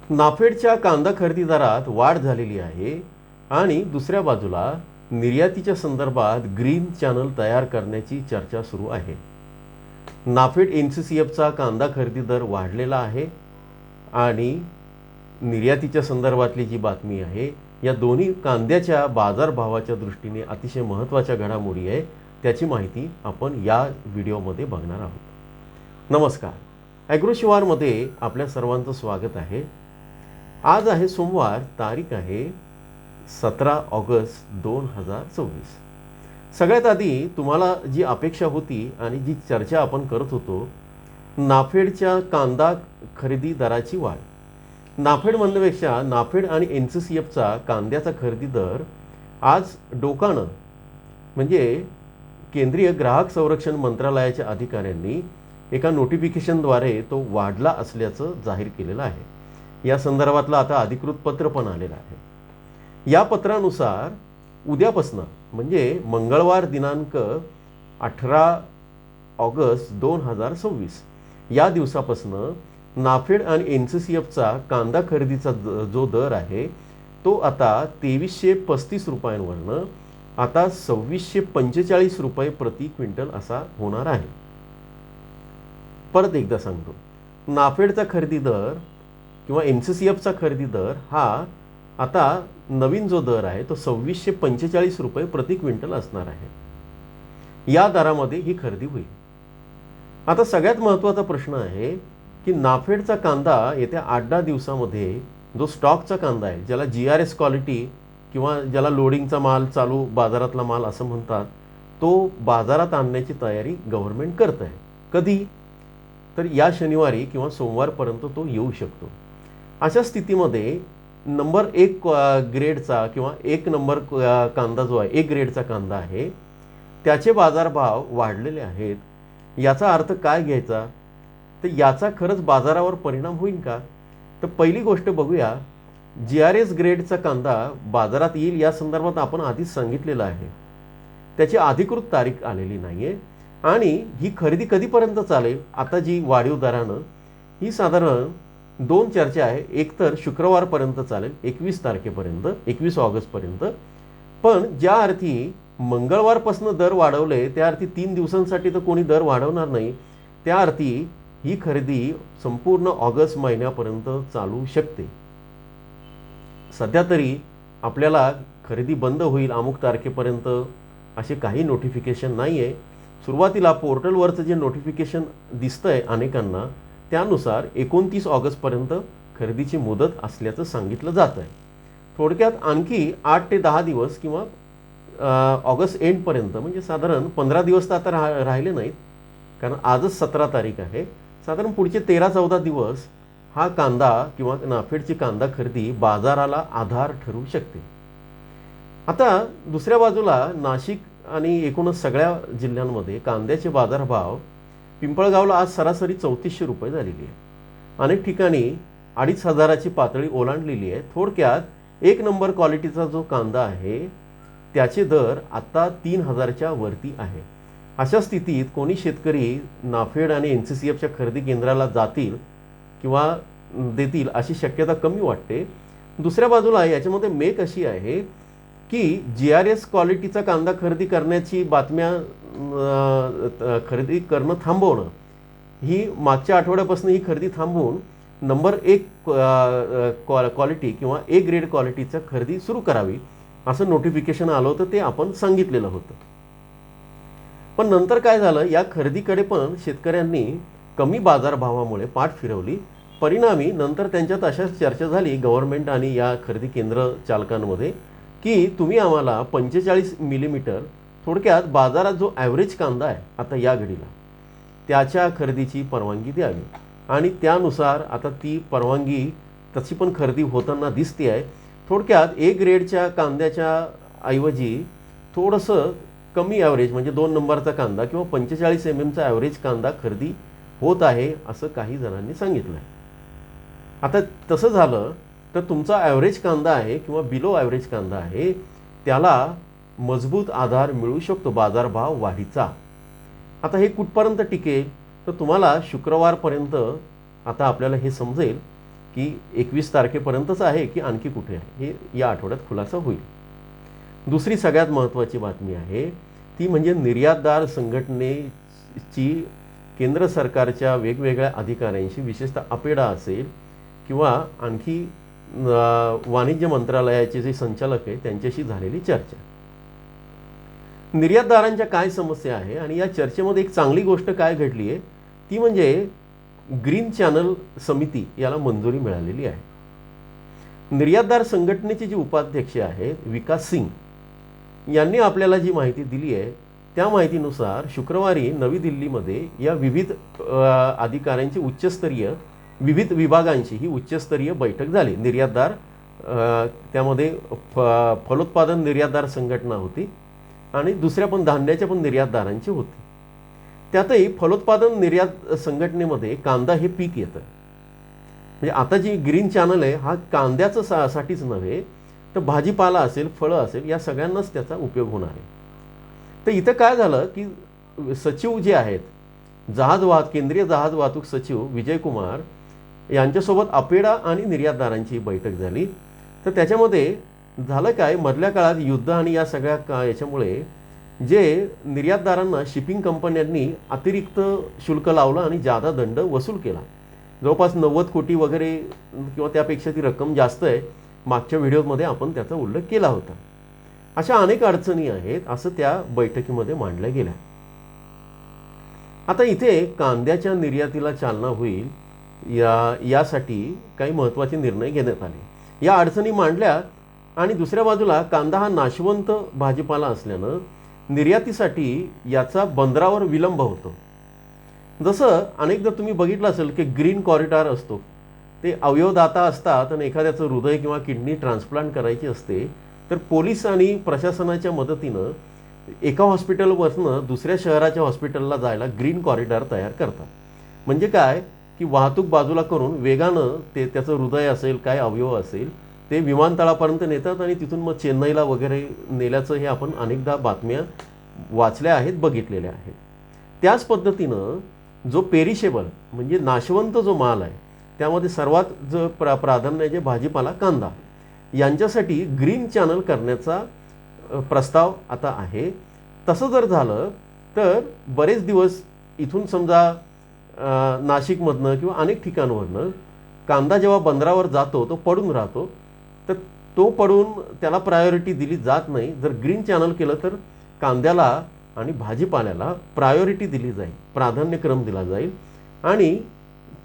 नाफेडच्या कांदा खरेदी दरात वाढ झालेली आहे आणि दुसऱ्या बाजूला निर्यातीच्या संदर्भात ग्रीन चॅनल तयार करण्याची चर्चा सुरू आहे. नाफेड NCCFचा कांदा खरेदी दर वाढलेला आहे आणि निर्यातीच्या संदर्भातली जी बातमी आहे या दोन्ही कांद्याच्या बाजारभावाच्या दृष्टीने अतिशय महत्त्वाच्या घडामोडी आहे. त्याची माहिती आपण या व्हिडिओमध्ये बघणार आहोत. नमस्कार, ॲग्रोशिवारमध्ये आपल्या सर्वांचं स्वागत आहे. आज आहे सोमवार, तारीख आहे 17 ऑगस्ट 2024. सगळ्यात आधी तुम्हाला जी अपेक्षा होती आणि जी चर्चा आपण करत होतो, नाफेडच्या कांदा खरेदी दराची वाढ. नाफेड म्हणण्यापेक्षा नाफेड आणि NCCFचा कांद्याचा खरेदी दर आज डोकाणं म्हणजे केंद्रीय ग्राहक संरक्षण मंत्रालयाच्या अधिकाऱ्यांनी एका नोटिफिकेशनद्वारे तो वाढला असल्याचं जाहीर केलेलं आहे. या संदर्भातलं आता अधिकृत पत्र पण आलेलं आहे. या पत्रानुसार उद्यापासून म्हणजे मंगळवार दिनांक 18 ऑगस्ट 2026 या दिवसापासून नाफेड आणि NCCFचा कांदा खरेदीचा जो दर आहे तो आता 2335 रुपयांवरनं आता 2645 रुपये प्रति क्विंटल असा होणार आहे. परत एकदा सांगतो, नाफेडचा खरेदी दर किंवा NCCFचा खरेदी दर हा आता नवीन जो दर आहे तो 2645 रुपये प्रति क्विंटल असणार आहे. या दरामध्ये ही खरेदी होईल. आता सगळ्यात महत्त्वाचा प्रश्न आहे की नाफेडचा कांदा येत्या 8-10 दिवसामध्ये जो स्टॉकचा कांदा आहे, ज्याला GRS क्वालिटी किंवा ज्याला लोडिंगचा माल, चालू बाजारातला माल असं म्हणतात, तो बाजारात आणण्याची तयारी गव्हर्नमेंट करत आहे. कधी तर या शनिवारी किंवा सोमवारपर्यंत तो येऊ शकतो. अशा स्थितीमध्ये नंबर 1 ग्रेडचा किंवा 1 नंबर कांदा जो आहे, 1 ग्रेडचा कांदा आहे, त्याचे बाजारभाव वाढलेले आहेत. याचा अर्थ काय घ्यायचा, तर याचा खरंच बाजारावर परिणाम होईल का? तर पहिली गोष्ट बघूया, GRS ग्रेडचा कांदा बाजारात येईल या संदर्भात आपण आधीच सांगितलेलं आहे. त्याची अधिकृत तारीख आलेली नाही आहे आणि ही खरेदी कधीपर्यंत चालेल आता जी वाढीव दरानं, ही साधारण 2 चर्चा आहे. एक तर शुक्रवारपर्यंत चालेल, 21 तारखेपर्यंत, 21 ऑगस्टपर्यंत. पण ज्या अर्थी मंगळवारपासून दर वाढवले त्या अर्थी 3 दिवसांसाठी तर कोणी दर वाढवणार नाही. त्या अर्थी ही खरेदी संपूर्ण ऑगस्ट महिन्यापर्यंत चालू शकते. सध्या तरी आपल्याला खरेदी बंद होईल अमुक तारखेपर्यंत असे काही नोटिफिकेशन नाही आहे. सुरुवातीला पोर्टलवरचं जे नोटिफिकेशन दिसतंय अनेकांना, त्यानुसार 29 ऑगस्टपर्यंत खरेदीची मुदत असल्याचं सांगितलं जात आहे. थोडक्यात आणखी 8 ते 10 दिवस किंवा ऑगस्ट एंडपर्यंत म्हणजे साधारण 15 दिवस तर आता राहिले नाहीत, कारण आजच 17 तारीख आहे. साधारण पुढचे 13-14 दिवस हा कांदा किंवा नाफेडची कांदा खरेदी बाजाराला आधार ठरू शकते. आता दुसऱ्या बाजूला नाशिक आणि एकूणच सगळ्या जिल्ह्यांमध्ये कांद्याचे बाजारभाव, पिंपळगावला आज सरासरी 3400 रुपये झालेली आहे. अनेक ठिकाणी 2500ची पातळी ओलांडलेली आहे. थोडक्यात 1 नंबर क्वालिटीचा जो कांदा आहे त्याचे दर आता 3000च्या वरती आहे. अशा स्थितीत कोणी शेतकरी नाफेड आणि NCCFच्या खरेदी केंद्राला जातील किंवा देतील अशी शक्यता कमी वाटते. दुसऱ्या बाजूला याच्यामध्ये मेक अशी आहे की GRS क्वालिटीचा कांदा खरेदी करण्याची बातम्या खरेदी करणं थांबवणं, ही मागच्या आठवड्यापासून ही खरेदी थांबवून नंबर 1 क्वालिटी किंवा A ग्रेड क्वालिटीचा खरेदी सुरू करावी असं नोटिफिकेशन आलं होतं. ते आपण सांगितलेलं होतं. पण नंतर काय झालं, या खरेदीकडे पण शेतकऱ्यांनी कमी बाजारभावामुळे पाठ फिरवली. परिणामी नंतर त्यांच्यात अशाच चर्चा झाली गव्हर्नमेंट आणि या खरेदी केंद्र चालकांमध्ये की तुम्ही आम्हाला 45 मिलीमीटर, थोडक्यात बाजारात जो ॲव्हरेज कांदा आहे आता या घडीला, त्याच्या खरेदीची परवानगी द्यावी. आणि त्यानुसार आता ती परवानगी तशी पण खरेदी होताना दिसते आहे. थोडक्यात A ग्रेडच्या कांद्याच्या ऐवजी थोडंसं कमी ॲव्हरेज म्हणजे 2 नंबरचा कांदा किंवा 45 mm ॲव्हरेज कांदा खरेदी होत आहे असं काही जणांनी सांगितलं आहे. आता तसं झालं तर तुमचा ॲव्हरेज कांदा आहे किंवा बिलो ॲव्हरेज कांदा आहे, त्याला मजबूत आधार मिळू शकतो बाजारभाव वाढीचा. आता हे कुठपर्यंत टिकेल तर तुम्हाला शुक्रवारपर्यंत आता आपल्याला हे समजेल की 21 तारखेपर्यंतच आहे की आणखी कुठे आहे हे या आठवड्यात खुलासा होईल. दुसरी सगळ्यात महत्त्वाची बातमी आहे ती म्हणजे निर्यातदार संघटनेची केंद्र सरकारच्या वेगवेगळ्या अधिकाऱ्यांशी, विशेषतः अपेडा असेल किंवा आणखी वाणिज्य मंत्रालयाचे जे संचालक आहे त्यांच्याशी झालेली चर्चा. निर्यातदारांच्या काय समस्या आहे आणि या चर्चेमध्ये एक चांगली गोष्ट काय घडली आहे ती म्हणजे ग्रीन चॅनल समिती याला मंजुरी मिळालेली आहे. निर्यातदार संघटनेचे जे उपाध्यक्ष आहेत विकास सिंग यांनी आपल्याला जी माहिती दिली आहे त्या माहितीनुसार शुक्रवारी नवी दिल्लीमध्ये या विविध अधिकाऱ्यांची उच्चस्तरीय, विविध विभागांची ही उच्चस्तरीय बैठक झाली. निर्यातदार, त्यामध्ये फलोत्पादन निर्यातदार संघटना होती आणि दुसऱ्या पण धान्याच्या पण निर्यातदारांची होती. त्यातही फलोत्पादन निर्यात संघटनेमध्ये कांदा हे पीक येतं. म्हणजे आता जी ग्रीन चॅनल आहे हा कांद्याचं साठीच नव्हे तर भाजीपाला असेल, फळं असेल, या सगळ्यांनाच त्याचा उपयोग होणार आहे. तर इथं काय झालं की सचिव जे आहेत, केंद्रीय जहाज वाहतूक सचिव विजय कुमार यांच्यासोबत अपेडा आणि निर्यातदारांची बैठक झाली. तर त्याच्यामध्ये झालं काय, मधल्या काळात युद्ध आणि या सगळ्या याच्यामुळे जे निर्यातदारांना शिपिंग कंपन्यांनी अतिरिक्त शुल्क लावलं आणि जादा दंड वसूल केला. जवळपास 90 कोटी वगैरे किंवा त्यापेक्षा ती रक्कम जास्त आहे. मागच्या व्हिडिओमध्ये आपण त्याचा उल्लेख केला होता. अशा अनेक अडचणी आहेत असं त्या बैठकीमध्ये मांडल्या गेल्या. आता इथे कांद्याच्या निर्यातीला चालना होईल यासाठी काही महत्त्वाचे निर्णय घेण्यात आले. या अडचणी मांडल्या आणि दुसऱ्या बाजूला कांदा हा नाशवंत भाजीपाला असल्यानं निर्यातीसाठी याचा बंदरावर विलंब होतो. जसं अनेकदा तुम्ही बघितलं असेल की ग्रीन कॉरिडॉर असतो, ते अवयवदाता असतात आणि एखाद्याचं हृदय किंवा किडनी ट्रान्सप्लांट करायची असते तर पोलीस आणि प्रशासनाच्या मदतीनं एका हॉस्पिटलवरनं दुसऱ्या शहराच्या हॉस्पिटलला जायला ग्रीन कॉरिडॉर तयार करतात. म्हणजे काय की वाहतूक बाजूला करून वेगानं त्याचं हृदय असेल, काय अवयव असेल ते विमानतळापर्यंत नेतात आणि तिथून मग चेन्नईला वगैरे नेल्याचं हे आपण अनेकदा बातम्या वाचल्या आहेत, बघितलेल्या आहेत. त्याच पद्धतीनं जो पेरिशेबल म्हणजे नाशवंत जो माल आहे त्यामध्ये सर्वात जो प्राधान्य जे भाजीपाला, कांदा, यांच्यासाठी ग्रीन चॅनल करण्याचा प्रस्ताव आता आहे. तसं जर झालं तर बरेच दिवस इथून समजा नाशिकमधनं किंवा अनेक ठिकाणावरनं कांदा जेव्हा बंदरावर जातो तो पडून राहतो, तर तो पडून त्याला प्रायोरिटी दिली जात नाही. जर ग्रीन चॅनल केलं तर कांद्याला आणि भाजीपाल्याला प्रायोरिटी दिली जाईल, प्राधान्यक्रम दिला जाईल आणि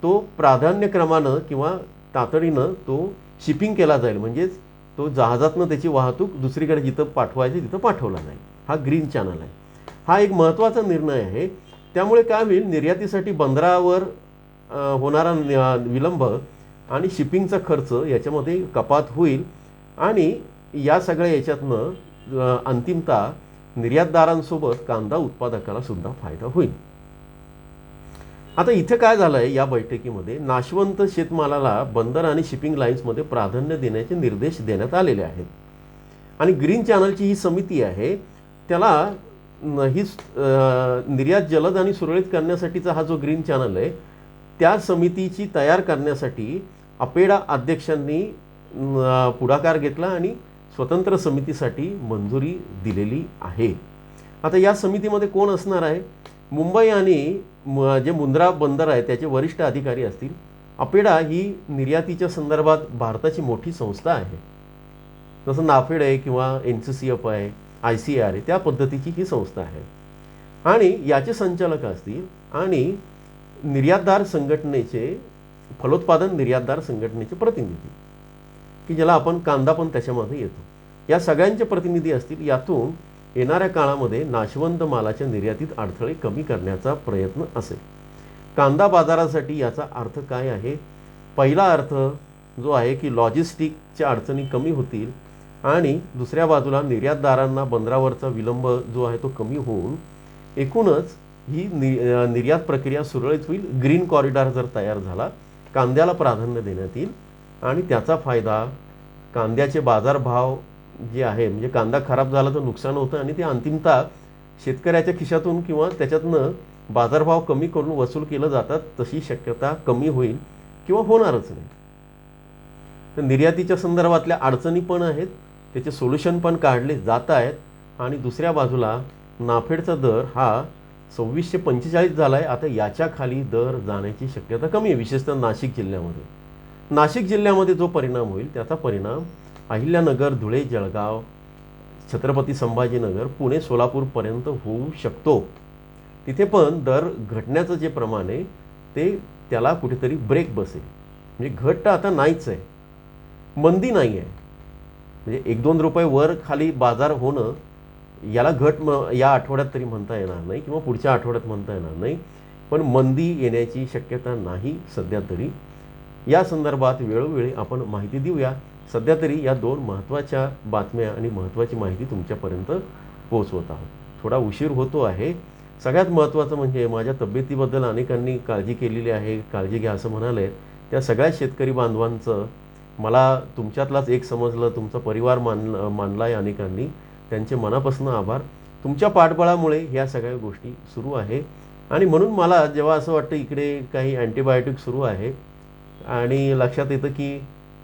तो प्राधान्यक्रमानं किंवा तातडीनं तो शिपिंग केला जाईल. म्हणजेच तो जहाजातनं त्याची वाहतूक दुसरीकडे जिथं पाठवायची तिथं पाठवला जाईल. हा ग्रीन चॅनल आहे. हा एक महत्त्वाचा निर्णय आहे. त्यामुळे काय होईल, निर्यातीसाठी बंदरावर होणारा विलंब आणि शिपिंगचा खर्च याच्यामध्ये कपात होईल आणि या सगळ्या याच्यातनं अंतिमतः निर्यातदारांसोबत कांदा उत्पादकाला सुद्धा फायदा होईल. आता इथे काय झालं आहे, या बैठकीमध्ये नाशवंत शेतमालाला बंदर आणि शिपिंग लाईन्समध्ये प्राधान्य देण्याचे निर्देश देण्यात आलेले आहेत. आणि ग्रीन चॅनलची ही समिती आहे त्याला ही निर्यात जलद आणि सुरळीत करण्यासाठीचा हा जो ग्रीन चॅनल आहे त्या समितीची तयार करण्यासाठी अपेडा अध्यक्षांनी पुढाकार घेतला आणि स्वतंत्र समितीसाठी मंजुरी दिलेली आहे. आता या समितीमध्ये कोण असणार आहे, मुंबई आणि जे मुंद्रा बंदर आहे त्याचे वरिष्ठ अधिकारी असतील. अपेडा ही निर्यातीच्या संदर्भात भारताची मोठी संस्था आहे. जसं नाफेड आहे किंवा NCCF आहे, ICAR आहे, त्या पद्धतीची ही संस्था आहे. आणि याचे संचालक असतील आणि निर्यातदार संघटनेचे, फलोत्पादन निर्यातदार संघटनेचे प्रतिनिधी, की ज्याला आपण कांदा पण त्याच्यामध्ये येतो, या सगळ्यांचे प्रतिनिधी असतील. यातून येणाऱ्या काळामध्ये नाशवंत मालाच्या निर्यातीत अडथळे कमी करण्याचा प्रयत्न असेल. कांदा बाजारासाठी याचा अर्थ काय आहे, पहिला अर्थ जो आहे की लॉजिस्टिकच्या अडचणी कमी होतील आणि दुसऱ्या बाजूला निर्यातदारांना बंदरावरचा विलंब जो आहे तो कमी होऊन एकूणच ही निर्यात प्रक्रिया सुरळीत होईल. ग्रीन कॉरिडॉर जर तयार झाला, कांद्याला प्राधान्य देण्यात येईल आणि त्याचा फायदा कांद्याचे बाजारभाव जे आहे, म्हणजे कांदा खराब झाला तर नुकसान होतं आणि ते अंतिमतः शेतकऱ्याच्या खिशातून किंवा त्याच्यातनं बाजारभाव कमी करून वसूल केलं जातात, तशी शक्यता कमी होईल किंवा होणारच नाही. तर निर्यातीच्या संदर्भातल्या अडचणी पण आहेत, त्याचे सोल्युशन पण काढले जात आहेत आणि दुसऱ्या बाजूला नाफेडचा दर हा 2645 झाला आहे. आता याच्या खाली दर जाण्याची शक्यता कमी आहे, विशेषतः नाशिक जिल्ह्यामध्ये. नाशिक जिल्ह्यामध्ये जो परिणाम होईल त्याचा परिणाम अहिल्यानगर, धुळे, जळगाव, छत्रपती संभाजीनगर, पुणे, सोलापूरपर्यंत होऊ शकतो. तिथे पण दर घटण्याचं जे प्रमाण आहे ते त्याला कुठेतरी ब्रेक बसेल. म्हणजे घट तर आता नाहीच आहे, मंदी नाही आहे. म्हणजे 1-2 रुपये वर खाली बाजार होणं याला घट या आठवड्यात तरी म्हणता येणार नाही किंवा पुढच्या आठवड्यात म्हणता येणार नाही, पण मंदी येण्याची शक्यता नाही सध्या तरी. या संदर्भात वेळोवेळी आपण माहिती देऊया. सध्या तरी या 2 महत्त्वाच्या बातम्या आणि महत्त्वाची माहिती तुमच्यापर्यंत पोहोचवत आहोत. थोडा उशीर होतो आहे. सगळ्यात महत्त्वाचं म्हणजे माझ्या तब्येतीबद्दल अनेकांनी काळजी केलेली आहे, काळजी घ्या असं म्हणाले. त्या सगळ्या शेतकरी बांधवांचं मला तुमच्यातलाच एक समजलं, तुमचा परिवार मानला आहे अनेकांनी, त्यांचे मनापासून आभार. तुमच्या पाठबळामुळे ह्या सगळ्या गोष्टी सुरू आहे आणि म्हणून मला जेव्हा असं वाटतं इकडे काही अँटीबायोटिक सुरू आहे आणि लक्षात येतं की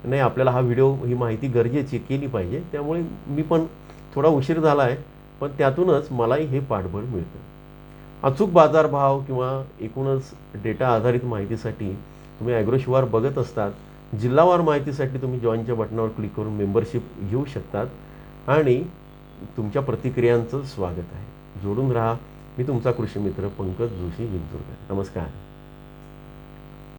नाही, आपल्याला हा व्हिडिओ, ही माहिती गरजेची केली पाहिजे, त्यामुळे मी पण थोडा उशीर झाला आहे, पण त्यातूनच मलाही हे पाठबळ मिळतं. अचूक बाजारभाव किंवा एकूणच डेटा आधारित माहितीसाठी तुम्ही ॲग्रोशिवार बघत असतात. जिल्हावार माहितीसाठी तुम्ही जॉईनच्या बटनावर क्लिक करून मेंबरशिप घेऊ शकतात आणि तुमच्या प्रतिक्रियांचं स्वागत आहे. जोडून राहा. मी तुमचा कृषी मित्र पंकज जोशी विंचुरकर. नमस्कार.